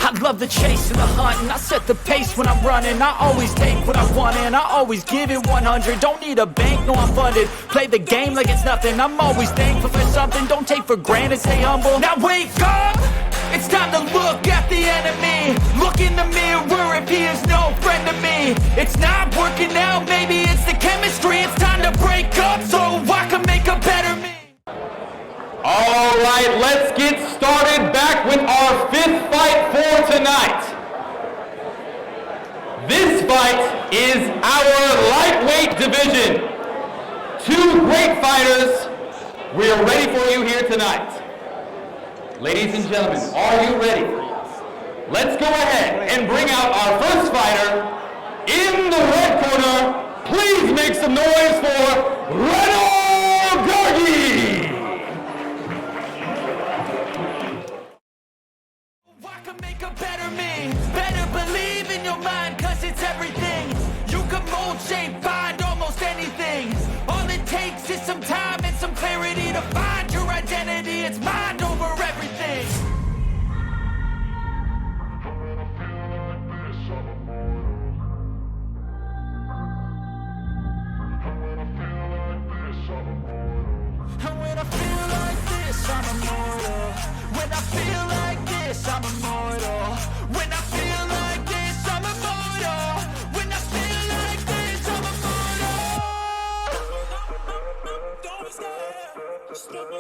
I love the chase and the hunt, and I set the pace when I'm running. I always take what I want and I always give it 100. Don't need a bank, no I'm funded. Play the game like it's nothing. I'm always thankful for something. Don't take for granted, stay humble. Now wake up! It's time to look at the enemy. Look in the mirror if he is no friend to me. It's not working out, maybe it's the chemistry. It's time to break up so I can make a better me. All right, let's get started back with our 5th fight for tonight. This fight is our lightweight division. 2 great fighters. We are ready for you here tonight. Ladies and gentlemen, are you ready? Let's go ahead and bring out our first fighter. In the red corner, please make some noise for Renaud Gurgui. Make a better me, better believe in your mind, cause it's everything. You can mold, shape, find almost anything. All it takes is some time and some clarity to find your identity. It's mind over everything. And when I feel like this, I'm immortal. When I feel like this, I'm immortal. When I feel like this, I'm immortal. When I feel like this, I'm immortal. Don't be scared. Just don't be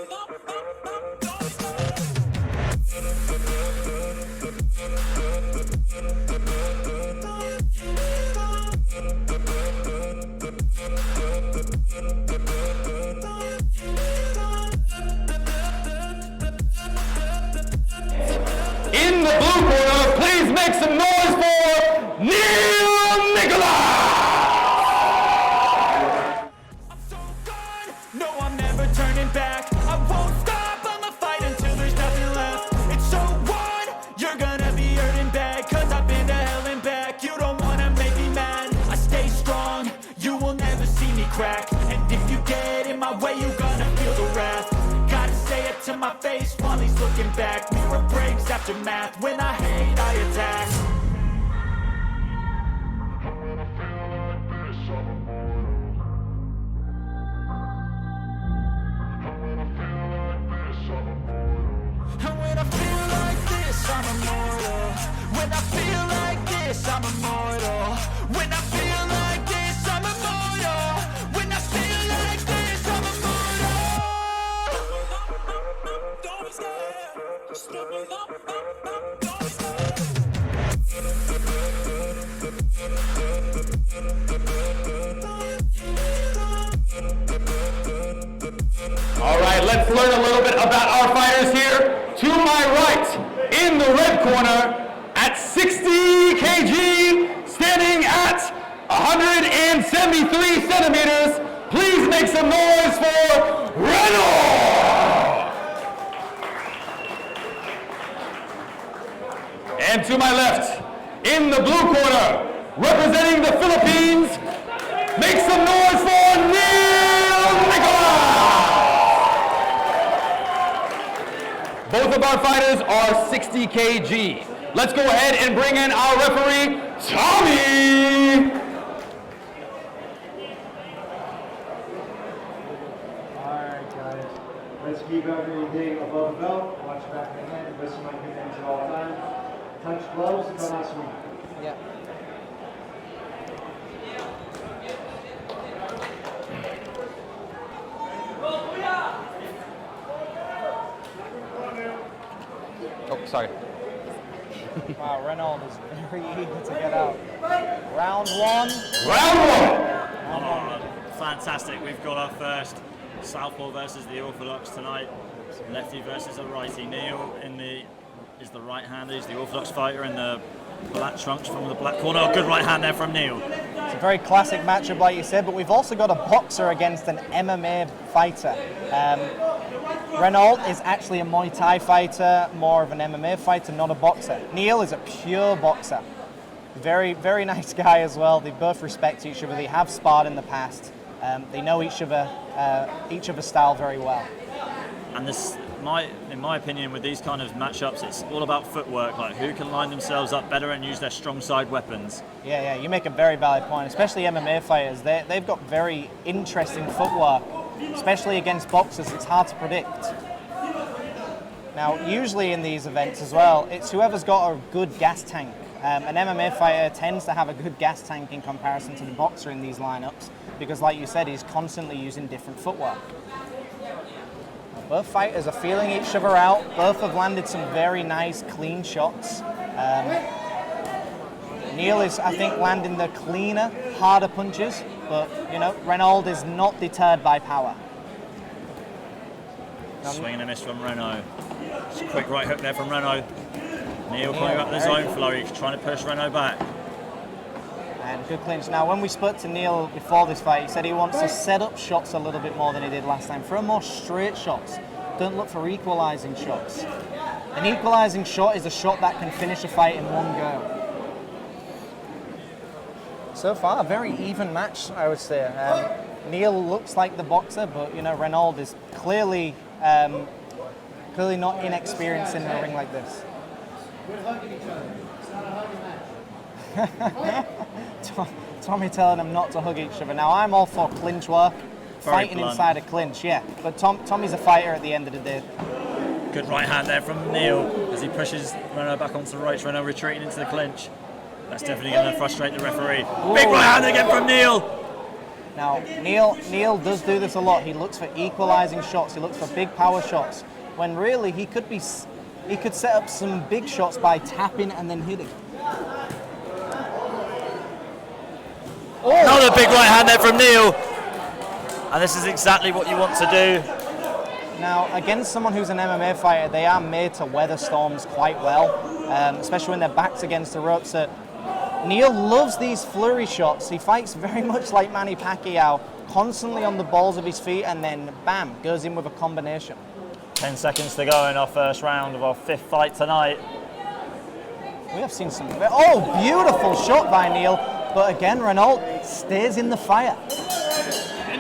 In the blue corner, please make some noise for Nicolas! I'm so gone, no I'm never turning back. I won't stop, I'ma fight until there's nothing left. It's so on, you're gonna be hurting bad, cause I've been to hell and back. You don't wanna make me mad, I stay strong, you will never see me crack. And if you get in my way, you're gonna feel the wrath. Gotta say it to my face while he's looking back. Mirror breaks after math, when I hate I attack. And when I feel like this, I'm immortal. When I feel like this, I'm immortal. When I feel like this, I'm immortal. When I feel like this, I'm immortal. Don't be scared. Just don't be All right, let's learn a little bit about our fighters here. To my right, in the red corner, at 60 kg, standing at 173 centimeters, please make some noise for Renaud! And to my left, in the blue corner, representing the Philippines, make some noise for Nicolas! Both of our fighters are 60 kg. Let's go ahead and bring in our referee, Tommy! Alright guys, let's keep everything above the belt, watch back of the head, listen like good things at all times. Touch gloves, but not swing. Yeah. Oh, sorry. Wow, Renaud is very eager to get out. Round one. Round one! Fantastic. We've got our first southpaw versus the orthodox tonight. Lefty versus a righty. Neil is the right-hander. He's the orthodox fighter in the black trunks from the black corner. Oh, good right hand there from Neil. It's a very classic matchup, like you said, but we've also got a boxer against an MMA fighter. Renaud is actually a Muay Thai fighter, more of an MMA fighter, not a boxer. Neil is a pure boxer. Very, very nice guy as well. They both respect each other. They have sparred in the past. They know each other's style very well. And this in my opinion, with these kind of matchups, it's all about footwork, like who can line themselves up better and use their strong side weapons. Yeah, you make a very valid point, especially MMA fighters. They've got very interesting footwork, especially against boxers. It's hard to predict. Now, usually in these events as well, it's whoever's got a good gas tank. An MMA fighter tends to have a good gas tank in comparison to the boxer in these lineups, because like you said, he's constantly using different footwork. Both fighters are feeling each other out. Both have landed some very nice, clean shots. Neil is, I think, landing the cleaner, harder punches, but, you know, Renaud is not deterred by power. Swing and a miss from Renaud. Just a quick right hook there from Renaud. Neil coming up with his own flow. He's trying to push Renaud back. And good clinch. Now, when we spoke to Neil before this fight, he said he wants to set up shots a little bit more than he did last time. Throw more straight shots. Don't look for equalising shots. An equalising shot is a shot that can finish a fight in one go. So far, a very even match, I would say. Neil looks like the boxer, but you know, Renaud is clearly not inexperienced in a ring like this. Tommy telling them not to hug each other. Now, I'm all for clinch work, fighting inside a clinch, yeah. But Tommy's a fighter at the end of the day. Good right hand there from Neil as he pushes Renaud back onto the ropes. Renaud retreating into the clinch. That's definitely going to frustrate the referee. Ooh. Big right hand again from Neil. Now, Neil does do this a lot. He looks for equalising shots. He looks for big power shots. When really he could set up some big shots by tapping and then hitting. Oh. Another big right hand there from Neil. And this is exactly what you want to do. Now, against someone who's an MMA fighter, they are made to weather storms quite well, especially when their back's against the ropes. So Neil loves these flurry shots. He fights very much like Manny Pacquiao, constantly on the balls of his feet, and then bam, goes in with a combination. 10 seconds to go in our first round of our 5th fight tonight. We have seen some, beautiful shot by Neil, but again, Renaud stays in the fire.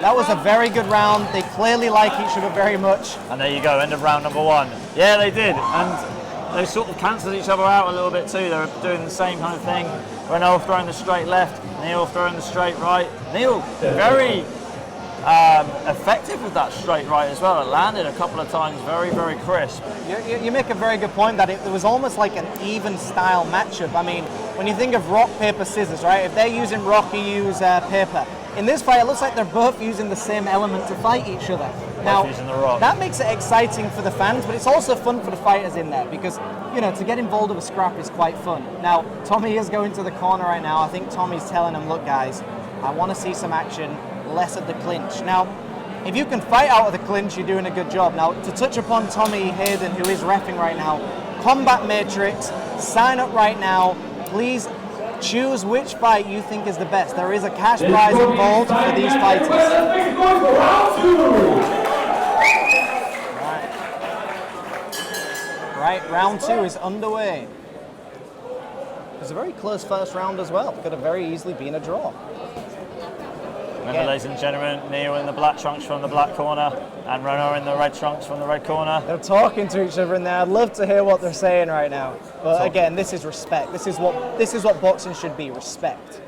That was a very good round. They clearly like each other very much. And there you go, end of round number 1. Yeah, they did, and they sort of cancelled each other out a little bit too. They were doing the same kind of thing. Renaud throwing the straight left, Neil throwing the straight right. Neil very effective with that straight right as well. It landed a couple of times very, very crisp. You make a very good point that it was almost like an even style matchup. I mean, when you think of rock, paper, scissors, right? If they're using rock, you use paper. In this fight, it looks like they're both using the same element to fight each other. Now, using the rock. That makes it exciting for the fans, but it's also fun for the fighters in there because, you know, to get involved with a scrap is quite fun. Now, Tommy is going to the corner right now. I think Tommy's telling him, look, guys, I want to see some action, less of the clinch. Now, if you can fight out of the clinch, you're doing a good job. Now, to touch upon Tommy Hayden, who is reffing right now, Combat Matrix, sign up right now. Please choose which fight you think is the best. There is a cash prize involved for these fighters. Right, round 2 is underway. It was a very close first round as well. Could have very easily been a draw. Remember, ladies and gentlemen, Neil in the black trunks from the black corner and Renaud in the red trunks from the red corner. They're talking to each other in there. I'd love to hear what they're saying right now. But again, this is respect. This is what boxing should be, respect.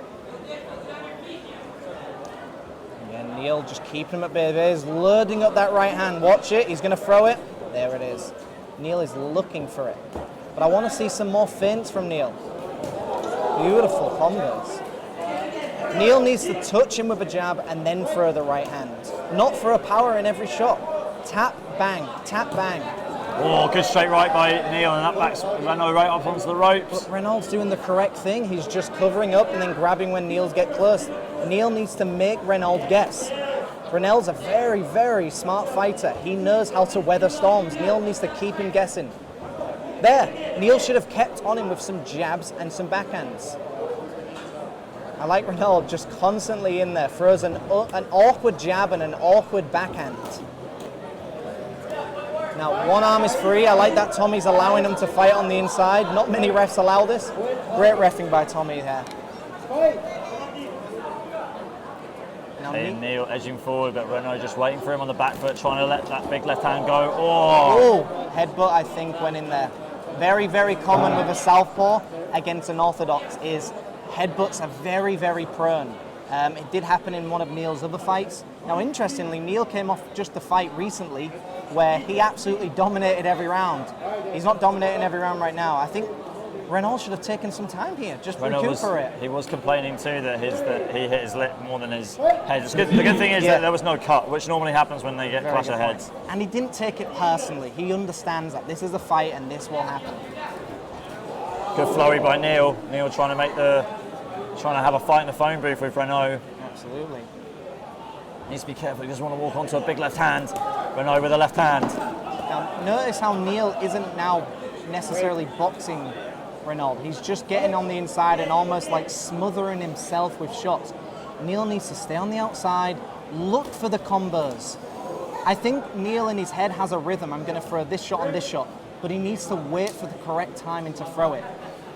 Again, Neil just keeping him at bay. He's loading up that right hand. Watch it. He's going to throw it. There it is. Neil is looking for it. But I want to see some more feints from Neil. Beautiful combos. Neil needs to touch him with a jab and then throw the right hand. Not throw power in every shot. Tap, bang, tap, bang. Oh, good straight right by Neil, and that backs Renaud right up onto the ropes. But Renaud's doing the correct thing. He's just covering up and then grabbing when Neil's get close. Neil needs to make Renaud guess. Renaud's a very, very smart fighter. He knows how to weather storms. Neil needs to keep him guessing. There, Neil should have kept on him with some jabs and some backhands. I like Renaud just constantly in there, throws an awkward jab and an awkward backhand. Now, one arm is free. I like that Tommy's allowing him to fight on the inside. Not many refs allow this. Great reffing by Tommy here. Now, And Neil edging forward, but Renaud just waiting for him on the back foot, trying to let that big left hand go. Oh! Headbutt, I think, went in there. Very, very common with a southpaw against an orthodox is headbutts are very, very prone. It did happen in one of Neil's other fights. Now, interestingly, Neil came off just the fight recently where he absolutely dominated every round. He's not dominating every round right now. I think Renaud should have taken some time here, just recuperate. He was complaining too that he hit his lip more than his head. The good thing is that there was no cut, which normally happens when they get clash of heads. And he didn't take it personally. He understands that this is a fight and this will happen. Good flowy by Neil. Neil trying to have a fight in the phone booth with Renaud. Absolutely. Needs to be careful. He doesn't want to walk onto a big left hand. Renaud with a left hand. Now, notice how Neil isn't now necessarily boxing Renaud. He's just getting on the inside and almost like smothering himself with shots. Neil needs to stay on the outside, look for the combos. I think Neil in his head has a rhythm. I'm going to throw this shot and this shot, but he needs to wait for the correct timing to throw it.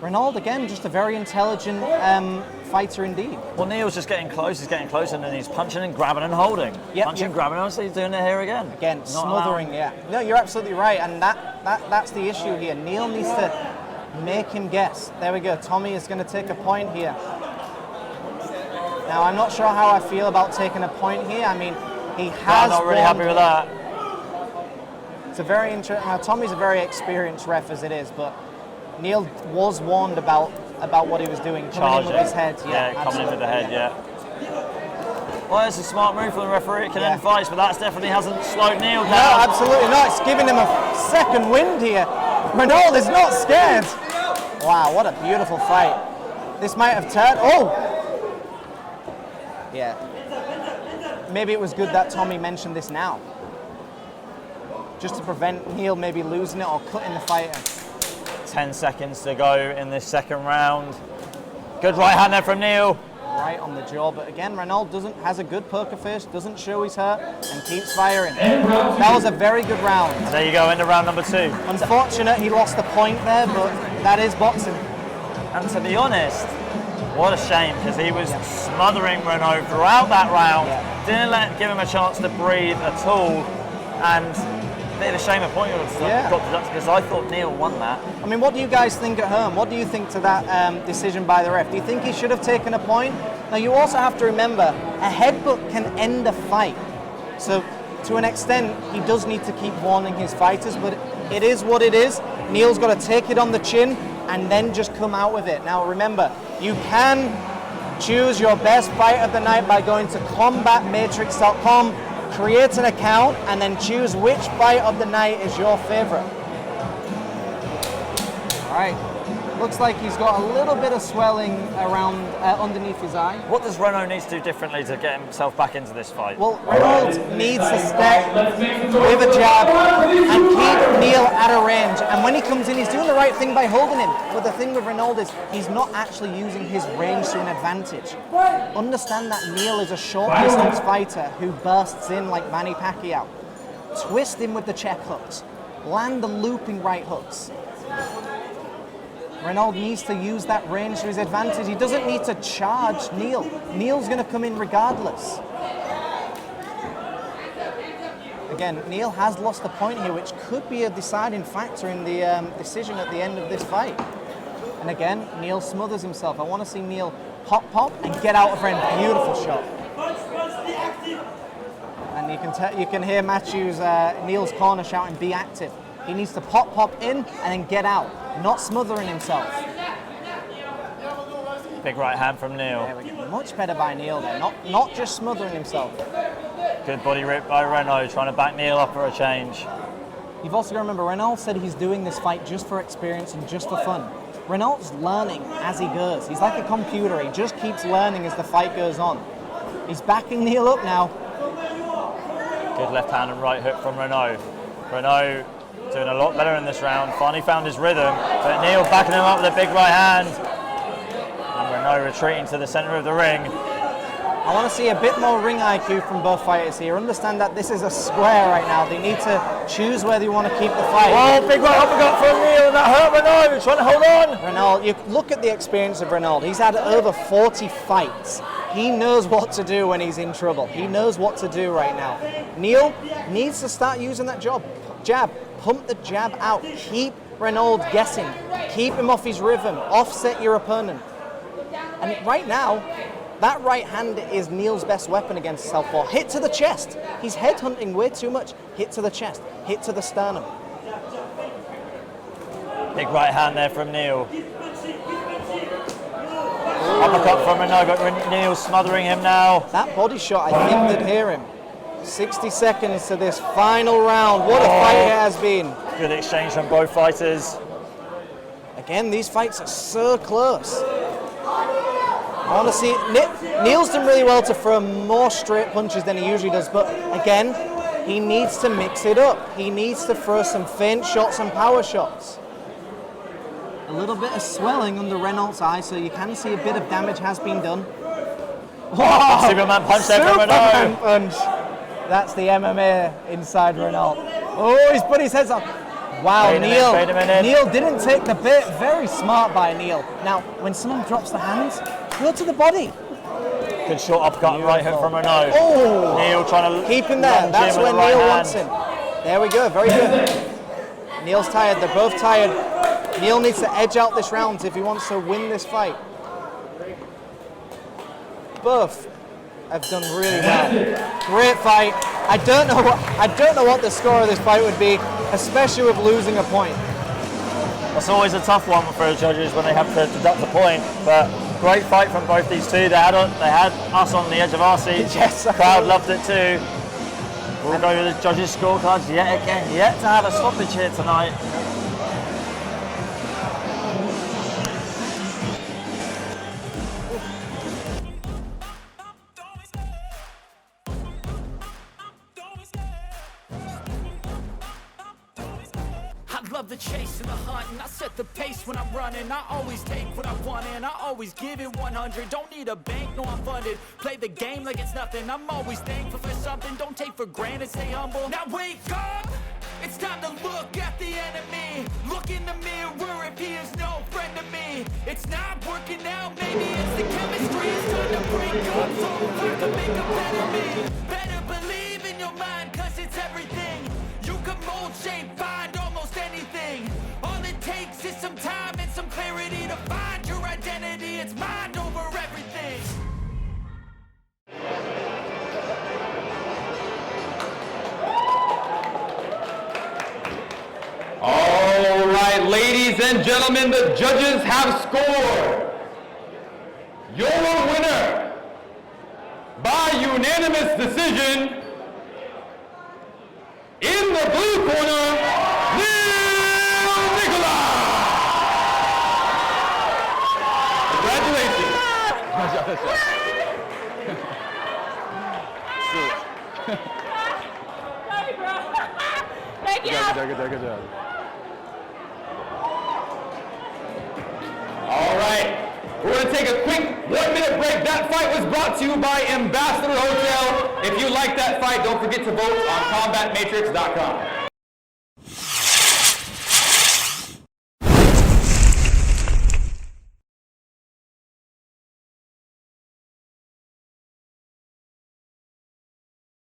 Renaud, again, just a very intelligent fighter indeed. Well, Neil's just getting close. He's getting close, and then he's punching and grabbing and holding. Punching, grabbing, and he's doing it here again. Again, Not smothering, allowing. No, you're absolutely right, and that's the issue here. Neil needs to make him guess. There we go. Tommy is going to take a point here. Now, I'm not sure how I feel about taking a point here. I mean, he has. I'm not really happy with that. It's a very interesting. Now, Tommy's a very experienced ref as it is, but Neil was warned about what he was doing, coming in with his head. Coming in with the head. Well, it's a smart move from the referee. It can end fights, but that definitely hasn't slowed Neil down. No, absolutely not. It's giving him a second wind here. Renaud is not scared. Wow, what a beautiful fight. This might have turned. Oh! Yeah. Maybe it was good that Tommy mentioned this now. Just to prevent Neil maybe losing it or cutting the fighter. 10 seconds to go in this second round. Good right hand there from Neil. Right on the jaw, but again, Renaud has a good poker face, doesn't show he's hurt, and keeps firing. That was a very good round. There you go, into round number 2. Unfortunate he lost the point there, but that is boxing. And to be honest, what a shame, because he was smothering Renaud throughout that round. Didn't give him a chance to breathe at all, and a bit of a shame a point got deducted, because I thought Neil won that. I mean, what do you guys think at home? What do you think to that decision by the ref? Do you think he should have taken a point? Now, you also have to remember, a headbutt can end a fight. So, to an extent, he does need to keep warning his fighters, but it is what it is. Neil's got to take it on the chin and then just come out with it. Now, remember, you can choose your best fight of the night by going to combatmatrix.com, create an account, and then choose which fight of the night is your favorite. All right. Looks like he's got a little bit of swelling around underneath his eye. What does Renaud need to do differently to get himself back into this fight? Well, Renaud needs to step with a jab and keep Neil at a range. And when he comes in, he's doing the right thing by holding him. But the thing with Renaud is he's not actually using his range to an advantage. Understand that Neil is a short distance fighter who bursts in like Manny Pacquiao. Twist him with the check hooks. Land the looping right hooks. Renaud needs to use that range to his advantage. He doesn't need to charge Neil. Neil's going to come in regardless. Again, Neil has lost the point here, which could be a deciding factor in the decision at the end of this fight. And again, Neil smothers himself. I want to see Neil pop and get out of range. Beautiful shot. And you can hear Matthew's Neil's corner shouting, "Be active." He needs to pop in and then get out, not smothering himself. Big right hand from Neil. There we go. Much better by Neil there, not just smothering himself. Good body rip by Renaud, trying to back Neil up for a change. You've also got to remember, Renaud said he's doing this fight just for experience and just for fun. Renaud's learning as he goes. He's like a computer. He just keeps learning as the fight goes on. He's backing Neil up now. Good left hand and right hook from Renaud. Renaud doing a lot better in this round. Finally found his rhythm, but Neil backing him up with a big right hand. And Renaud retreating to the centre of the ring. I want to see a bit more ring IQ from both fighters here. Understand that this is a square right now. They need to choose where they want to keep the fight. Oh, big right uppercut from Neil, and that hurt Renaud. He's trying to hold on. Renaud, you look at the experience of Renaud. He's had over 40 fights. He knows what to do when he's in trouble. He knows what to do right now. Neil needs to start using that jab. Pump the jab out. Keep Renaud guessing. Keep him off his rhythm. Offset your opponent. And right now, that right hand is Neil's best weapon against southpaw. Hit to the chest. He's headhunting way too much. Hit to the chest. Hit to the sternum. Big right hand there from Neil. Uppercut from Renaud, but Neil smothering him now. That body shot, I think, did hear him. 60 seconds to this final round. What a fight it has been. Good exchange from both fighters. Again, these fights are so close. I want to see, Neil's done really well to throw more straight punches than he usually does, but again, he needs to mix it up. He needs to throw some feint shots and power shots. A little bit of swelling under Renaud's eye, so you can see a bit of damage has been done. Wow. Superman punch there from Renaud. Punch. That's the MMA inside Renaud. Oh, he's put his head on. Wow, Neil didn't take the bait. Very smart by Neil. Now, when someone drops the hands, go to the body. Good short uppercut and right hook from Renaud. Oh, Neil trying to keep him there. That's where Neil wants him. There we go, very good. Neil's tired, they're both tired. Neil needs to edge out this round if he wants to win this fight. Both have done really well. Great fight. I don't know what the score of this fight would be, especially with losing a point. That's always a tough one for the judges when they have to deduct a point. But great fight from both these two. They had us on the edge of our seats. Yes, the crowd loved it too. We'll go with the judges' scorecards yet again. Yet to have a stoppage here tonight. Love the chase and the hunt, and I set the pace when I'm running. I always take what I want and I always give it 100. Don't need a bank, no I'm funded. Play the game like it's nothing. I'm always thankful for something. Don't take for granted, stay humble. Now wake up, it's time to look at the enemy. Look in the mirror if he is no friend to me. It's not working out, maybe it's the chemistry. It's time to break up so I can make a better me. Better believe in your mind, cause it's everything. You can mold, shape, find almost anything. All it takes is some time and some clarity to find your identity. It's mind over everything. All right, ladies and gentlemen, the judges have scored. Your winner by unanimous decision in the blue corner, Nicolas. Congratulations. Thank you. Good job. All right, we're going to take a quick 1 minute break. That fight was brought to you by Ambassador Hotel. If you like that fight, don't forget to vote on combatmatrix.com.